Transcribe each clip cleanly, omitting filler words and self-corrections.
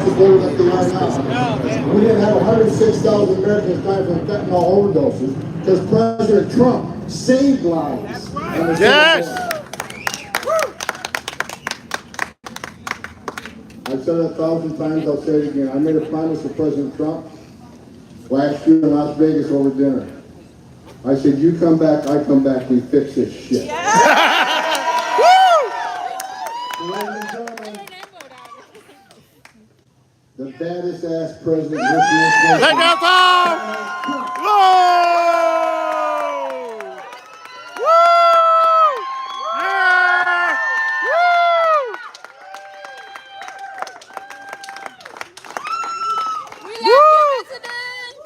Voted at the White House. We didn't have 106,000 Americans dying from fentanyl overdoses because President Trump saved lives. Yes. I've said it 1,000 times, I'll say it again. I made a promise to President Trump last year in Las Vegas over dinner. I said, you come back, I come back, we fix this shit. The baddest ass president. Let go, Tom! Whoa! Woo! Yeah! Woo!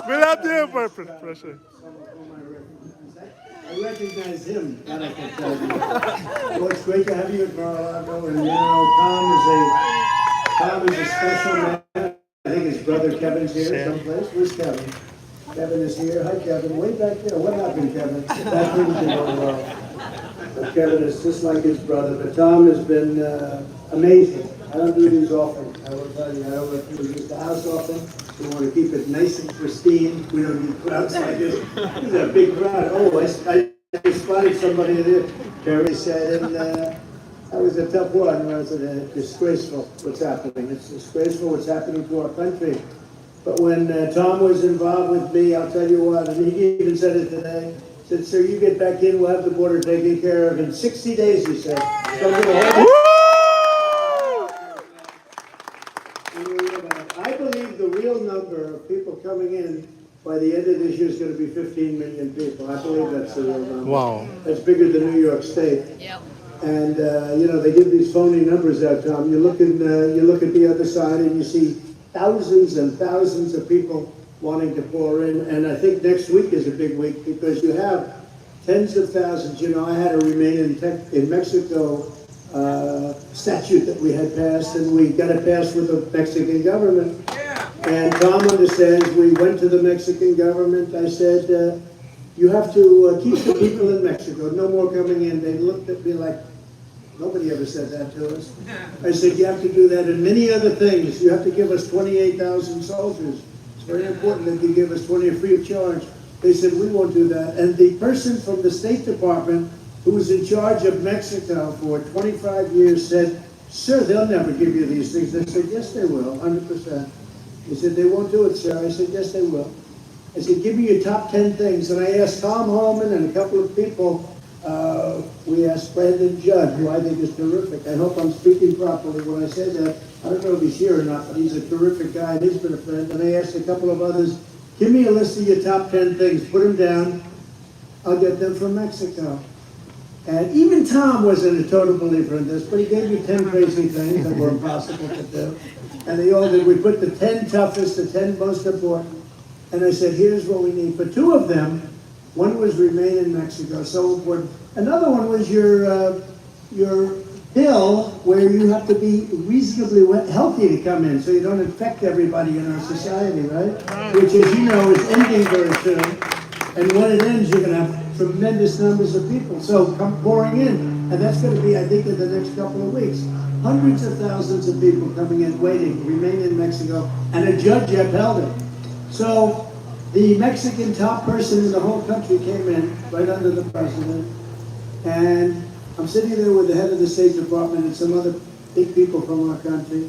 We love you, President. I recognize him, that I can tell you. Well, it's great to have you at Mar-a-Lago, and you know, Tom is a special man. I think his brother Kevin's here someplace. Where's Kevin? Kevin is here. Hi, Kevin. Way back there. What happened, Kevin? That didn't go well. But Kevin is just like his brother. But Tom has been amazing. I don't do these often. I will tell you, I don't do the house often. We want to keep it nice and pristine. We don't need crowds like this. This is a big crowd. Oh, I spotted somebody there. Terry said, and that was a tough one. It was disgraceful what's happening. It's disgraceful what's happening to our country. But when Tom was involved with me, I'll tell you what, and he even said it today, said, sir, you get back in, we'll have the border taken care of in 60 days, he said. I believe the real number of people coming in by the end of this year is going to be 15 million people. I believe that's the real number. Wow. That's bigger than New York State. Yep. And you know, they give these phony numbers out, Tom. You look at the other side and you see thousands and thousands of people wanting to pour in. And I think next week is a big week because you have tens of thousands. You know, I had to remain in Mexico statute that we had passed, and we got it passed with the Mexican government. Yeah. And Tom understands. We went to the Mexican government. I said, you have to keep the people in Mexico. No more coming in. They looked at me like, nobody ever said that to us. I said, you have to do that and many other things. You have to give us 28,000 soldiers. It's very important that you give us 20 free of charge. They said, we won't do that. And the person from the State Department who was in charge of Mexico for 25 years said, sir, they'll never give you these things. I said, yes, they will, 100%. He said, they won't do it, sir. I said, yes, they will. I said, give me your top 10 things. And I asked Tom Holman and a couple of people. We asked Brandon Judd, who I think is terrific. I hope I'm speaking properly when I say that. I don't know if he's here or not, but he's a terrific guy, and he's been a friend. And I asked a couple of others, give me a list of your top 10 things. Put them down. I'll get them from Mexico. And even Tom wasn't a total believer in this, but he gave me 10 crazy things that were impossible to do. And they all did. We put the 10 toughest, the 10 most important. And I said, here's what we need. For two of them, one was remain in Mexico, so important. Another one was your bill where you have to be reasonably healthy to come in, so you don't infect everybody in our society, right? Which, as you know, is ending very soon. And when it ends, you're going to have tremendous numbers of people. So come pouring in. And that's going to be, I think, in the next couple of weeks. Hundreds of thousands of people coming in, waiting, remain in Mexico. And a judge upheld it. So the Mexican top person in the whole country came in, right under the president. And I'm sitting there with the head of the State Department and some other big people from our country.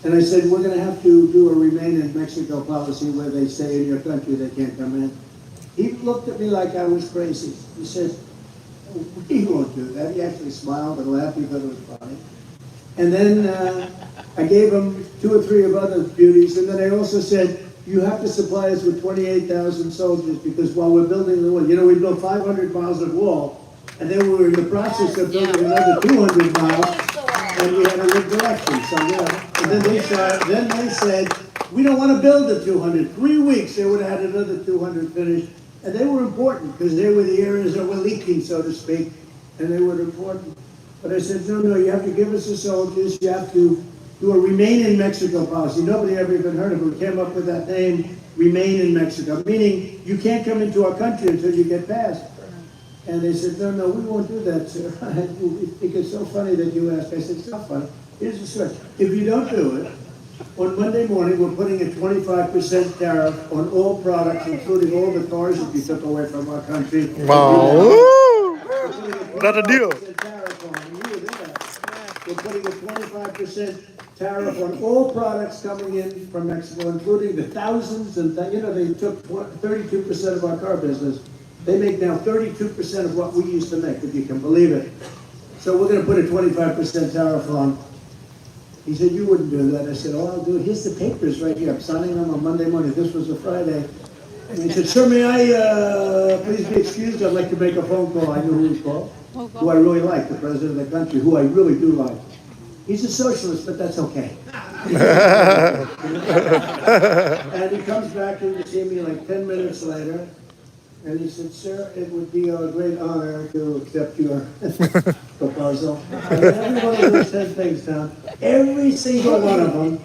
And I said, we're going to have to do a remain in Mexico policy where they say in your country they can't come in. He looked at me like I was crazy. He said, we won't do that. He actually smiled and laughed because it was funny. And then I gave him 2 or 3 of other beauties. And then I also said, you have to supply us with 28,000 soldiers because while we're building the wall, you know, we built 500 miles of wall. And then we were in the process of building another 200 miles. And we had a good direction. So, yeah. And then they said, we don't want to build the 200. 3 weeks, they would have had another 200 finished. And they were important because they were the areas that were leaking, so to speak, and they were important. But I said, no, you have to give us the soldiers. You have to do a remain in Mexico policy. Nobody ever even heard of it. We came up with that name, remain in Mexico, meaning you can't come into our country until you get passed. And they said, no, we won't do that, sir. I think it's so funny that you asked. I said, it's not funny. Here's the switch. If you don't do it, On Monday morning, we're putting a 25% tariff on all products, including all the cars that you took away from our country. Wow. Woo. That's a deal. 25% tariff on them. You were there. We're putting a 25% tariff on all products coming in from Mexico, including the thousands and, they took 32% of our car business. They make now 32% of what we used to make, if you can believe it. So we're going to put a 25% tariff on. He said, you wouldn't do that. I said, oh, I'll do it. Here's the papers right here. I'm signing them on Monday morning. This was a Friday. And he said, sir, may I please be excused? I'd like to make a phone call. I knew who he called, who I really like, the president of the country, who I really do like. He's a socialist, but that's okay. And he comes back in to see me like 10 minutes later. And he said, sir, it would be a great honor to accept your proposal. And every one of those 10 things, Tom, every single one of them,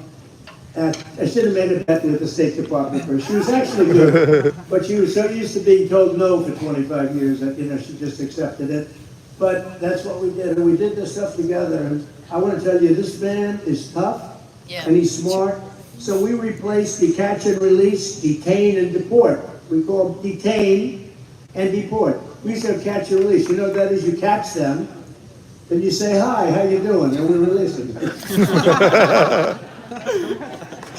I should have made a bet with the State Department first. She was actually good, but she was so used to being told no for 25 years that, she just accepted it. But that's what we did, and we did this stuff together. And I want to tell you, this man is tough, and he's smart. So we replaced the catch and release, detain and deport. We call them detain and deport. We used to have catch and release. You know what that is? You catch them, then you say, hi, how you doing? And we release them.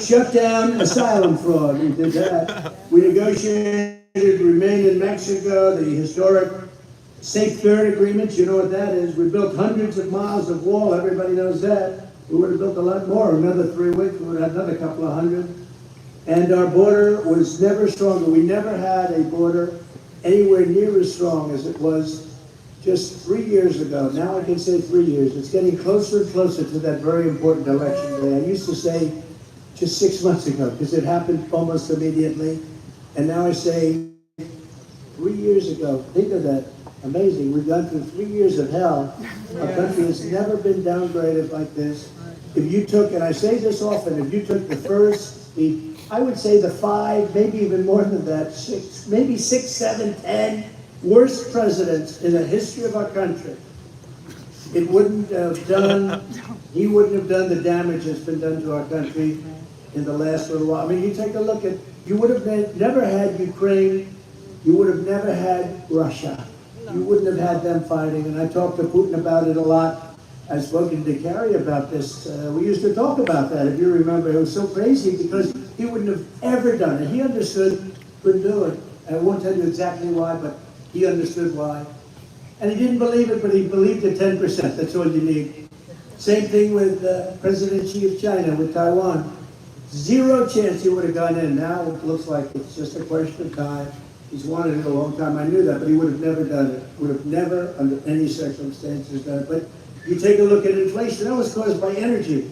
Shut down asylum fraud. We did that. We negotiated remain in Mexico, the historic Safe Third agreements. You know what that is. We built hundreds of miles of wall. Everybody knows that. We would have built a lot more. Another 3 weeks, we would have had another couple of hundred. And our border was never stronger. We never had a border anywhere near as strong as it was just 3 years ago. Now I can say 3 years. It's getting closer and closer to that very important election day. I used to say just 6 months ago, because it happened almost immediately. And now I say 3 years ago. Think of that. Amazing. We've gone through 3 years of hell. Our country has never been downgraded like this. If you took, and I say this often, if you took I would say the 5, maybe even more than that, 6, maybe 6, 7, 10 worst presidents in the history of our country, he wouldn't have done the damage that's been done to our country in the last little while. I mean, you take a look at, you would have never had Ukraine, you would have never had Russia. You wouldn't have had them fighting, and I talked to Putin about it a lot. I've spoken to Kerry about this. We used to talk about that, if you remember. It was so crazy because he wouldn't have ever done it. He understood, couldn't do it. I won't tell you exactly why, but he understood why. And he didn't believe it, but he believed it 10%. That's all you need. Same thing with President Xi of China, with Taiwan. 0 chance he would have gone in. Now it looks like it's just a question of time. He's wanted it a long time. I knew that, but he would have never done it. Would have never, under any circumstances, done it. But you take a look at inflation. That was caused by energy.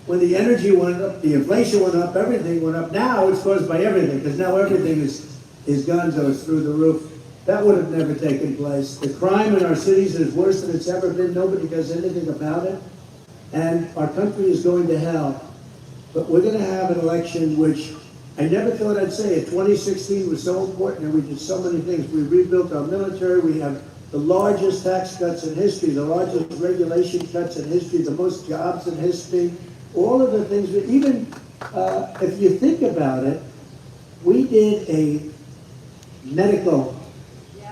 When the energy went up, the inflation went up, everything went up. Now it's caused by everything, because now everything is gonzo, it's through the roof. That would have never taken place. The crime in our cities is worse than it's ever been. Nobody does anything about it. And our country is going to hell. But we're going to have an election which I never thought I'd say it. 2016 was so important, and we did so many things. We rebuilt our military. We have the largest tax cuts in history, the largest regulation cuts in history, the most jobs in history. All of the things, even if you think about it, we did a medical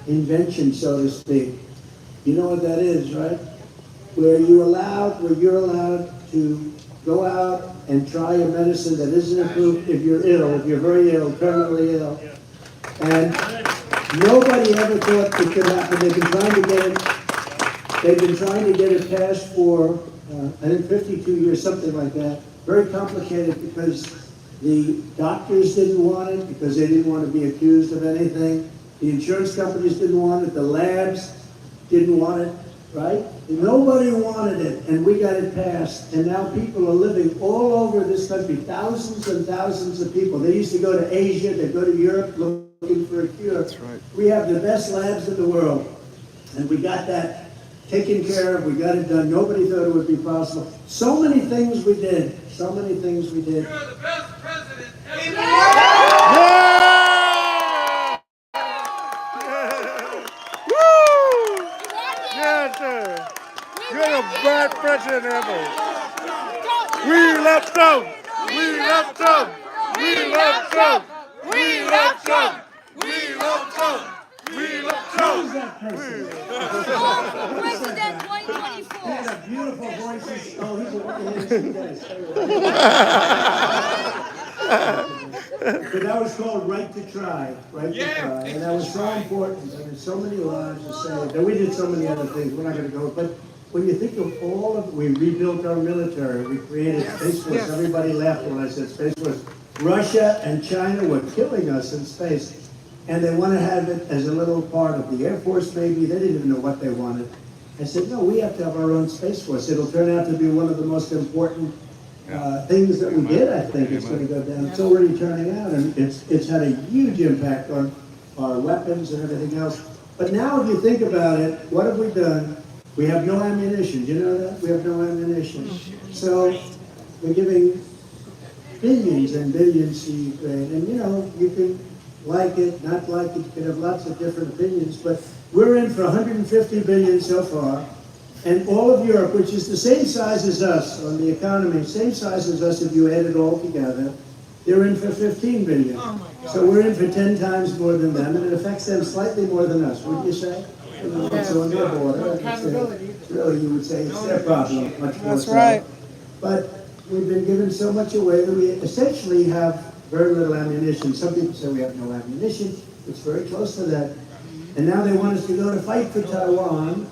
invention, so to speak. You know what that is, right? Where you're allowed to go out and try a medicine that isn't approved if you're ill, if you're very ill, terminally ill. And nobody ever thought it could happen. They've been trying to get it passed for, I think 52 years, something like that. Very complicated because the doctors didn't want it, because they didn't want to be accused of anything. The insurance companies didn't want it. The labs didn't want it, right? Nobody wanted it, and we got it passed. And now people are living all over this country, thousands and thousands of people. They used to go to Asia, they go to Europe looking for a cure. That's right. We have the best labs in the world, and we got that taken care of. We got it done. Nobody thought it would be possible. So many things we did. So many things we did. You're the best president ever. Woo! Yes, sir. You're the best president ever. We love Trump. We love Trump. We love Trump. We love Trump. We love Trump. We love Trump. Who's that person? President He 2024. had a beautiful voice. Oh, he's a wonderful But that was called Right to Try, Right to Try. And that was so important. I mean, so many lives were saved. And we did so many other things. We're not going to go. But when you think of all of, we rebuilt our military. We created Space Force. Everybody laughed when I said Space Force. Russia and China were killing us in space. And they want to have it as a little part of the Air Force, maybe. They didn't even know what they wanted. I said, no, we have to have our own Space Force. It'll turn out to be one of the most important things that we did. I think it's going to go down. It's already turning out, and it's had a huge impact on our weapons and everything else. But now if you think about it, what have we done? We have no ammunition. Do you know that? We have no ammunition. So we're giving billions and billions to Ukraine. And you know, you can like it, not like it, you can have lots of different opinions, but we're in for 150 billion so far. And all of Europe, which is the same size as us on the economy, same size as us if you add it all together, they're in for 15 billion. So we're in for 10 times more than them, and it affects them slightly more than us, wouldn't you say? It's on their border. It's really, you would say, it's their problem, much more. That's right. But we've been given so much away that we essentially have very little ammunition. Some people say we have no ammunition. It's very close to that. And now they want us to go to fight for Taiwan,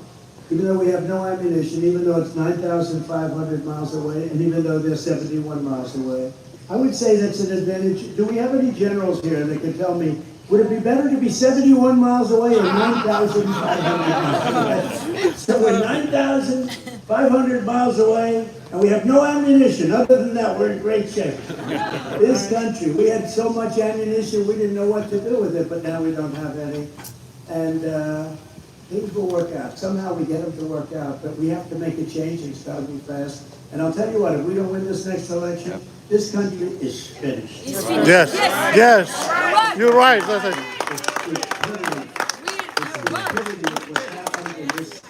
even though we have no ammunition, even though it's 9,500 miles away, and even though they're 71 miles away. I would say that's an advantage. Do we have any generals here that can tell me, would it be better to be 71 miles away or 9,500 miles away? So we're 9,500 miles away, and we have no ammunition. Other than that, we're in great shape. This country, we had so much ammunition, we didn't know what to do with it, but now we don't have any. And things will work out. Somehow we get them to work out, but we have to make a change, and it's got to be fast. And I'll tell you what, if we don't win this next election, this country is finished. Yes, yes. You're right.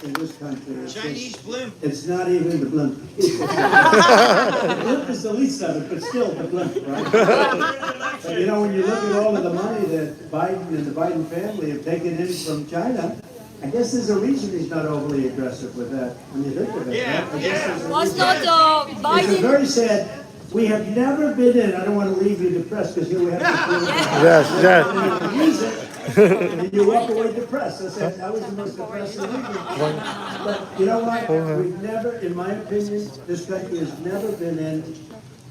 In this country. Chinese blimp. It's not even the blimp. The blimp is the least of it, but still the blimp, right? But you know, when you look at all of the money that Biden and the Biden family have taken in from China, I guess there's a reason he's not overly aggressive with that, when you think of it. Yeah, I guess there's a Was reason. not It's Biden? very sad. We have never been in, I don't want to leave you depressed, because here we have to Yes, yes. use it. And you walk away depressed. I said, that was the most depressing evening. But you know what? We've never, in my opinion, this country has never been in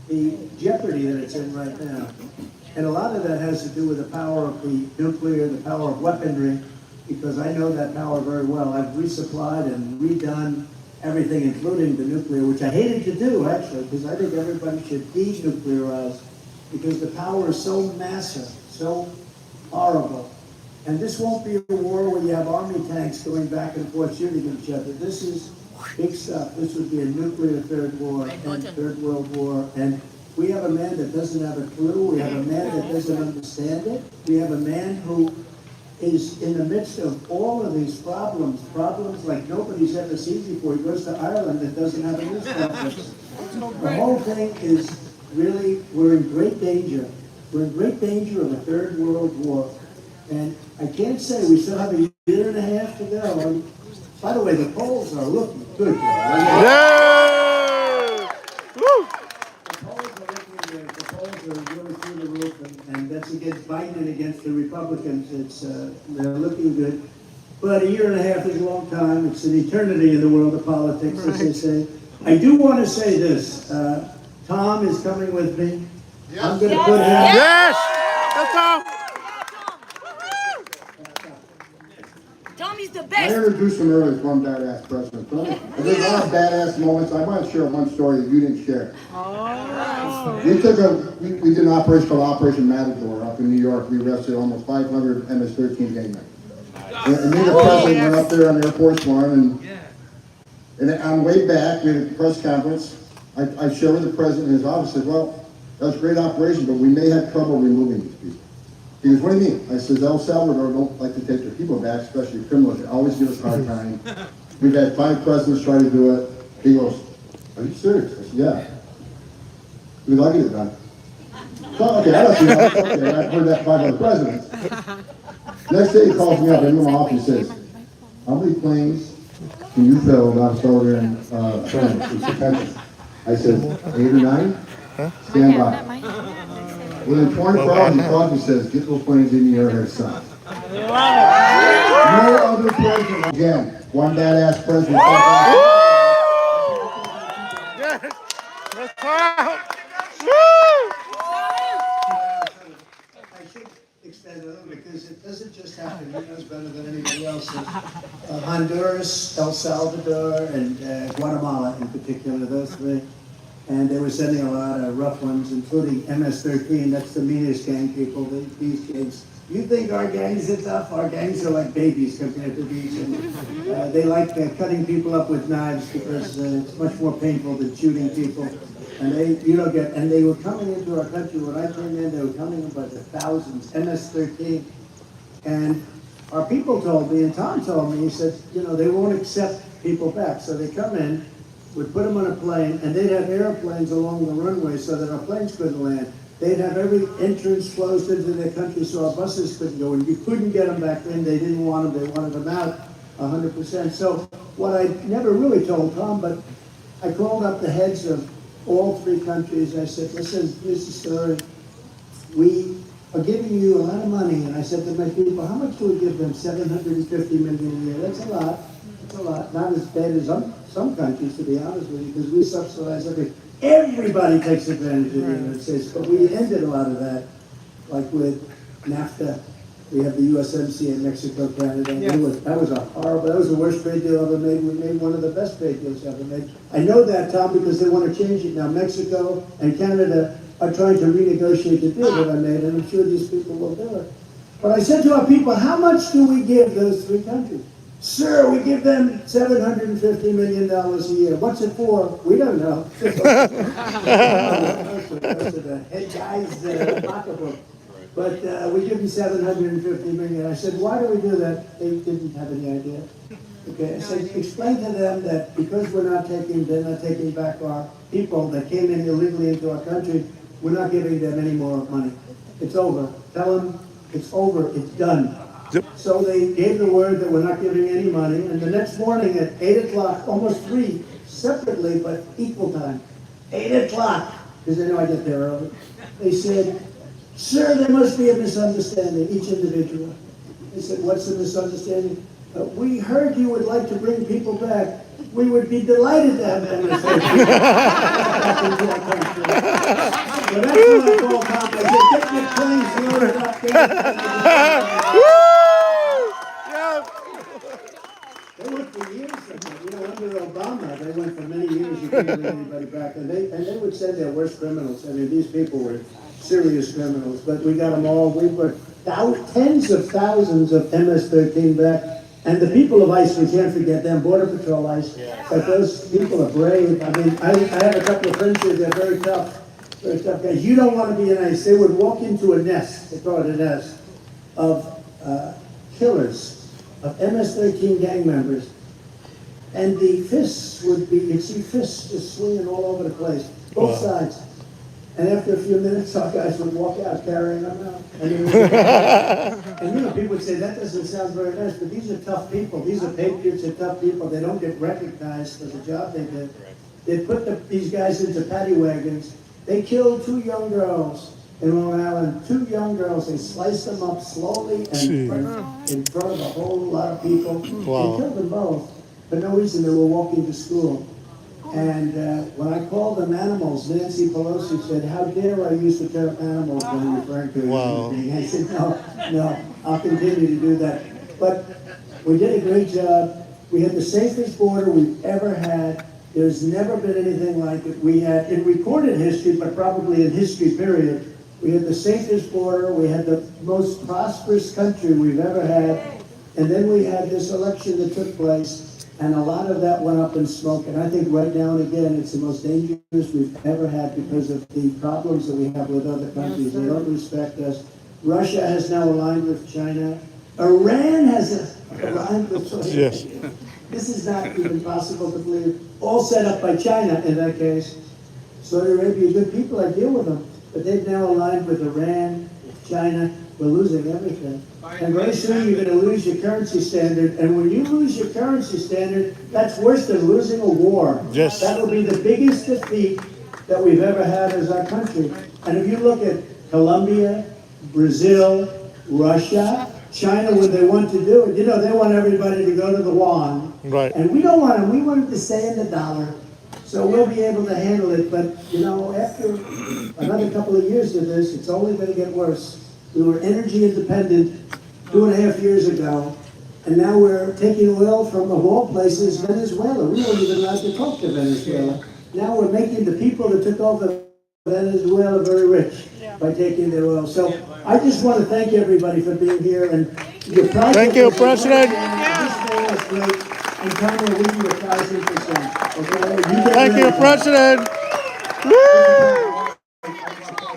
the jeopardy that it's in right now. And a lot of that has to do with the power of the nuclear, the power of weaponry, because I know that power very well. I've resupplied and redone everything, including the nuclear, which I hated to do, actually, because I think everybody should denuclearize, because the power is so massive, so horrible. And this won't be a war where you have army tanks going back and forth shooting each other. This is big stuff. This would be a nuclear third war and third world war. And we have a man that doesn't have a clue. We have a man that doesn't understand it. We have a man who is in the midst of all of these problems like nobody's ever seen before. He goes to Ireland and doesn't have a news conference. The whole thing is really, we're in great danger. We're in great danger of a third world war. And I can't say, we still have a year and a half to go. And by the way, the polls are looking good. Yeah! Woo! The polls are looking good. The polls are really through the roof, and that's against Biden and against the Republicans. They're looking good. But a year and a half is a long time. It's an eternity in the world of politics, as they say. I do want to say this. Tom is coming with me. I'm going to put him. Yes! That's all. Tommy's the I best. introduced him earlier as one badass president. There's a lot of badass moments. I want to share one story that you didn't share. We did an operation called Operation Matador up in New York. We arrested almost 500 MS-13 gang members. And me and the president went up there on Air Force One, and on the way back, we had a press conference. I shared with the president in his office, said, well, that was a great operation, but we may have trouble removing these people. He goes, what do you mean? I said, El Salvador don't like to take their people back, especially criminals. They always give us a hard time. We've had 5 presidents try to do it. He goes, are you serious? I said, yeah. We'd like to get it done. So, okay, I don't see how, okay, I've heard that by other presidents. Next day he calls me up in my office and says, how many planes can you build out of Southern Texas? I said, 8 or 9? Stand by. Within 24 hours, he calls me and says, get those planes in the air here, son. No other president. Again, one badass president. Yes. That's proud. Woo! I should extend a little because it doesn't just happen. He knows better than anybody else. Honduras, El Salvador, and Guatemala in particular, those three. And they were sending a lot of rough ones, including MS-13. That's the meanest gang people, these gangs. You think our gangs are tough? Our gangs are like babies compared to these. And, they like cutting people up with knives because it's much more painful than shooting people. And they were coming into our country. When I came in, they were coming in by the thousands, MS-13. And our people told me, and Tom told me, he said, they won't accept people back. So they come in, would put them on a plane, and they'd have airplanes along the runway so that our planes couldn't land. They'd have every entrance closed into their country so our buses couldn't go, and you couldn't get them back in. They didn't want them. They wanted them out 100%. So what I never really told Tom, but I called up the heads of all three countries. I said, listen, here's the story. We are giving you a lot of money. And I said to my people, how much do we give them? $750 million a year. That's a lot. That's a lot. Not as bad as some countries, to be honest with you, because we subsidize everything. Everybody takes advantage of the United States, but we ended a lot of that, like with NAFTA. We have the USMCA in Mexico, Canada. Yeah. That was the worst trade deal ever made. We made one of the best trade deals ever made. I know that, Tom, because they want to change it now. Mexico and Canada are trying to renegotiate the deal that I made, and I'm sure these people will do it. But I said to our people, how much do we give those three countries? Sir, we give them $750 million a year. What's it for? We don't know. Those are the head guys' pocketbook. But we give them $750 million. I said, why do we do that? They didn't have any idea. Okay, I said, explain to them that because they're not taking back our people that came in illegally into our country, we're not giving them any more money. It's over. Tell them it's over. It's done. Yep. So they gave the word that we're not giving any money, and the next morning at 8 o'clock, almost 3, separately but equal time, 8 o'clock, because they know I get there early, they said, sir, there must be a misunderstanding, each individual. They said, what's the misunderstanding? We heard you would like to bring people back. We would be delighted to have them back into our country. So that's what I call Tom. I said, get your planes loaded up there. They went for years, under Obama, they went for many years, you couldn't bring anybody back. And they would send their worst criminals. I mean, these people were serious criminals, but we got them all. We put tens of thousands of MS-13 back. And the people of ICE, we can't forget them, Border Patrol ICE. Yeah. But those people are brave. I mean, I have a couple of friends here, they're very tough guys. You don't want to be in ICE. They would walk into a nest, they call it a nest, of killers, of MS-13 gang members. And the fists would be, you'd see fists just swinging all over the place, both sides. And after a few minutes, our guys would walk out carrying them out. And people would say, that doesn't sound very nice, but these are tough people. These are patriots, they're tough people. They don't get recognized for the job they did. They put these guys into paddy wagons. They killed 2 young girls in Long Island. 2 young girls. They sliced them up slowly and in front of a whole lot of people. Wow. They killed them both. For no reason, they were walking to school. And when I called them animals, Nancy Pelosi said, how dare I use the term animals when I'm referring to a human being? I said, no, I'll continue to do that. But we did a great job. We had the safest border we've ever had. There's never been anything like it. We had, in recorded history, but probably in history period, we had the safest border. We had the most prosperous country we've ever had. And then we had this election that took place. And a lot of that went up in smoke. And I think right now and again, it's the most dangerous we've ever had because of the problems that we have with other countries. They don't respect us. Russia has now aligned with China. Iran has aligned with China. Yes. This is not even possible to believe. All set up by China in that case. Saudi Arabia, good people, I deal with them. But they've now aligned with Iran, China. We're losing everything. And very soon you're going to lose your currency standard. And when you lose your currency standard, that's worse than losing a war. Yes. That will be the biggest defeat that we've ever had as our country. And if you look at Colombia, Brazil, Russia, China, when they want to do it, you know, they want everybody to go to the yuan. Right. And we don't want them. We want them to stay in the dollar. So we'll be able to handle it. But, you know, after another couple of years of this, it's only going to get worse. We were energy independent 2.5 years ago. And now we're taking oil from, of all places, Venezuela. We weren't even allowed to talk to Venezuela. Now we're making the people that took over Venezuela very rich by taking their oil. So I just want to thank everybody for being here. And your project. Thank you, President. This man is great. And Tom will leave you 1,000%. Okay? Thank you, President. Woo!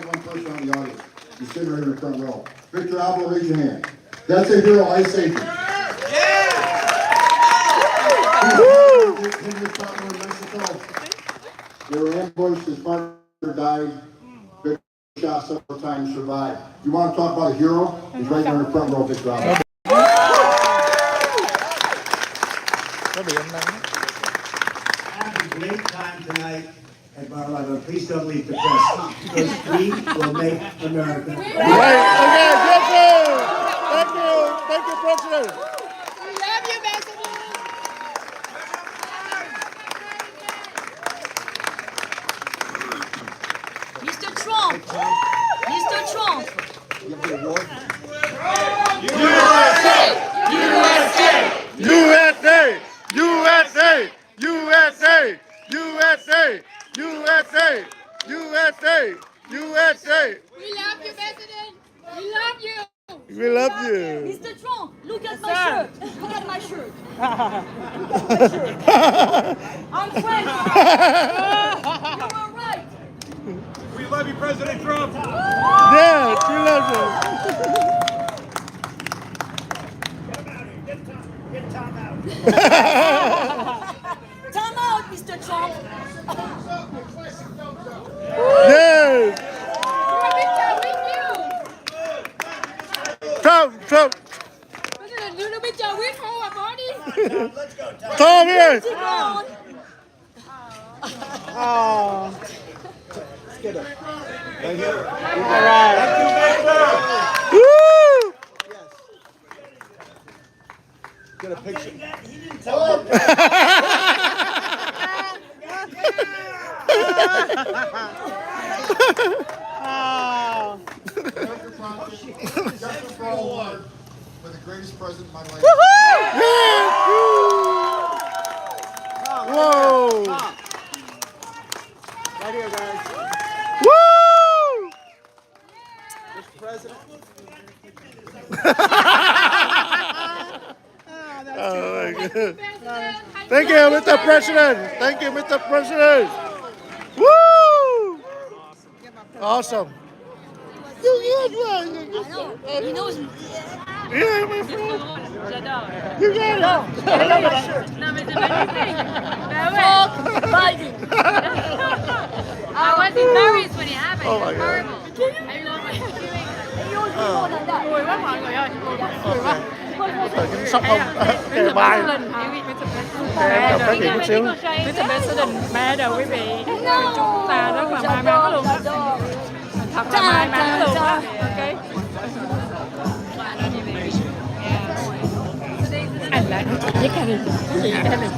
One person on the audience. He's sitting right in the front row. Victor Alba, raise your hand. That's a hero, I say. Woo! They were ambushed, his father died, Victor shot several times, survived. You want to talk about a hero? He's right there in the front row, Victor Alba. Have a great time tonight at Mar-a-Lago. Please don't leave the press, because we will make America great. Right. Okay, yes, sir. Thank you. Thank you, President. We love you, President. Mr. Trump. Mr. Trump. USA! USA! USA! USA! USA! USA! USA! USA! USA! We love you, President. We love you. We love you. Mr. Trump, look at my shirt. Look at my shirt. I'm French. You were right. We love you, President Trump. Yes, we love you. Time out, Mr. Trump. Yes. Trump, Trump. President, do the picture with her, buddy. Tom here. Sit down. Woo! Get a picture. For the greatest president in my life. Yes. Whoa. Right here, guys. Woo! Mr. President. Oh my God. Thank you, Mr. President. Thank you, Mr. President. Woo! Awesome. He knows me. Yeah, my friend. J'adore. You got it. Non, mais c'est magnifique. Fuck Biden. I was in Paris when it happened. Oh my It was God. horrible. I love it. Vui quá mọi người ơi. Vui quá. Thời chính sốc không? Kề bài. Em cảm thấy gì chút xíu. Mr. President, ba đời quý vị, chúng ta rất là may mắn luôn á, thật là may mắn luôn á. Ok. Anh lại nói chuyện với Karen, cái gì đây này?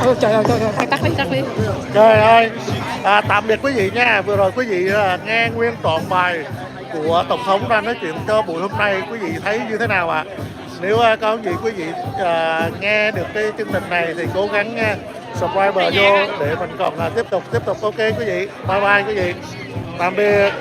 Ôi trời ơi, tắt đi. Trời ơi, tạm biệt quý vị nha. Vừa rồi quý vị nghe nguyên toàn bài của Tổng thống ra nói chuyện cho buổi hôm nay. Quý vị thấy như thế nào ạ? Nếu có gì quý vị nghe được cái chương trình này thì cố gắng subscribe vô để mình còn tiếp tục ok quý vị. Bye bye quý vị. Tạm biệt.